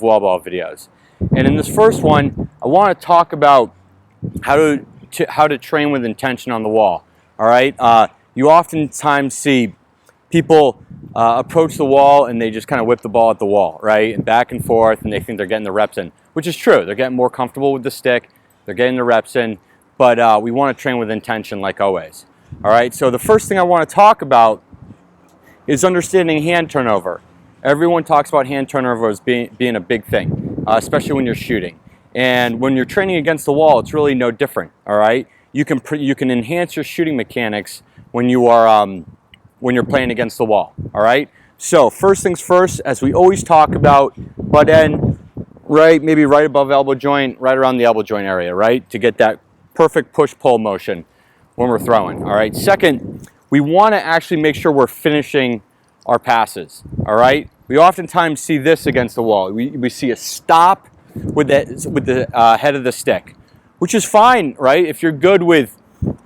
wall ball videos. And in this first one, I want to talk about how to train with intention on the wall. All right, you oftentimes see people approach the wall and they just kind of whip the ball at the wall, right, and back and forth, and they think they're getting the reps in, which is true. They're getting more comfortable with the stick, they're getting the reps in, but we want to train with intention like always. All right, so the first thing I want to talk about is understanding hand turnover. Everyone talks about hand turnover as being a big thing, especially when you're shooting. And when you're training against the wall, it's really no different. All right, you can enhance your shooting mechanics when you are when you're playing against the wall. All right. So first things first, as we always talk about, butt end, right, maybe right above elbow joint, right around the elbow joint area, right, to get that perfect push-pull motion when we're throwing. All right. Second, we want to actually make sure we're finishing our passes. All right. We oftentimes see this against the wall. We see a stop with the head of the stick, which is fine, right? If you're good with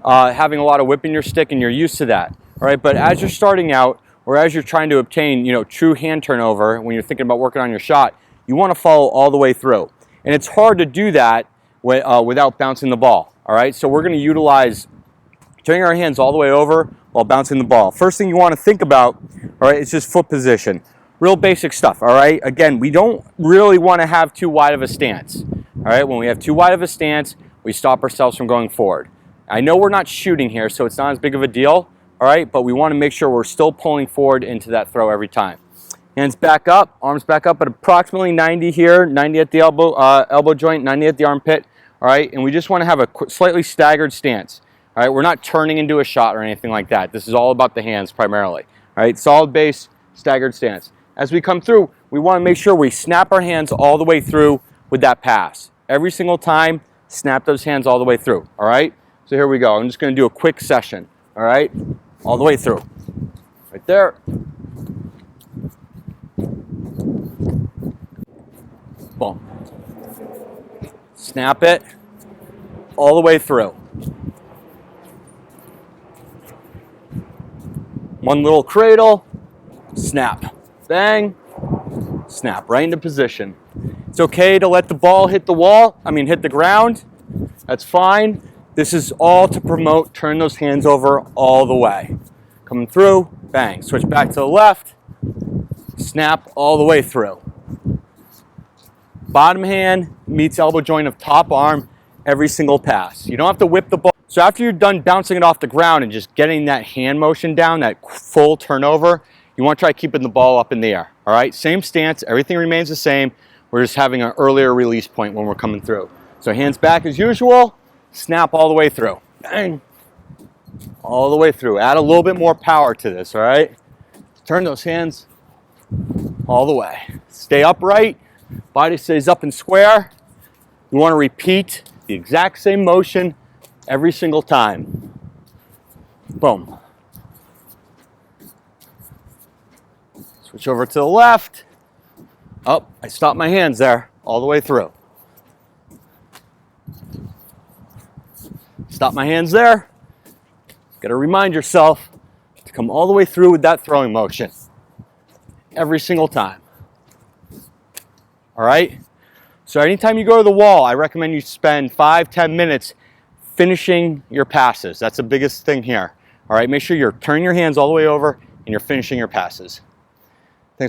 having a lot of whip in your stick and you're used to that, all right? But as you're starting out, or as you're trying to obtain, true hand turnover, when you're thinking about working on your shot, you want to follow all the way through. And it's hard to do that without bouncing the ball, all right? So we're going to utilize turning our hands all the way over while bouncing the ball. First thing you want to think about, all right, is just foot position. Real basic stuff, all right? Again, we don't really want to have too wide of a stance, all right? When we have too wide of a stance, we stop ourselves from going forward. I know we're not shooting here, so it's not as big of a deal, all right? But we want to make sure we're still pulling forward into that throw every time. Hands back up, arms back up at approximately 90 here, 90 at the elbow joint, 90 at the armpit, all right? And we just want to have a slightly staggered stance, all right? We're not turning into a shot or anything like that. This is all about the hands primarily, all right? Solid base, staggered stance. As we come through, we want to make sure we snap our hands all the way through with that pass. Every single time, snap those hands all the way through, all right? So here we go. I'm just going to do a quick session, all right? All the way through. Right there. Boom. Snap it all the way through. One little cradle, snap. Bang, snap, right into position. It's okay to let the ball hit the wall, hit the ground. That's fine. This is all to promote, turn those hands over all the way. Coming through, bang, switch back to the left, snap all the way through. Bottom hand meets elbow joint of top arm every single pass. You don't have to whip the ball. So after you're done bouncing it off the ground and just getting that hand motion down, that full turnover, you want to try keeping the ball up in the air, all right? Same stance, everything remains the same. We're just having an earlier release point when we're coming through. So hands back as usual, snap all the way through. Bang, all the way through. Add a little bit more power to this, all right? Turn those hands all the way. Stay upright, body stays up and square. You want to repeat the exact same motion every single time. Boom. Switch over to the left. Oh, I stopped my hands there all the way through. Stop my hands there. Got to remind yourself to come all the way through with that throwing motion every single time. All right? So anytime you go to the wall, I recommend you spend 5-10 minutes finishing your passes. That's the biggest thing here. All right? Make sure you're turning your hands all the way over and you're finishing your passes.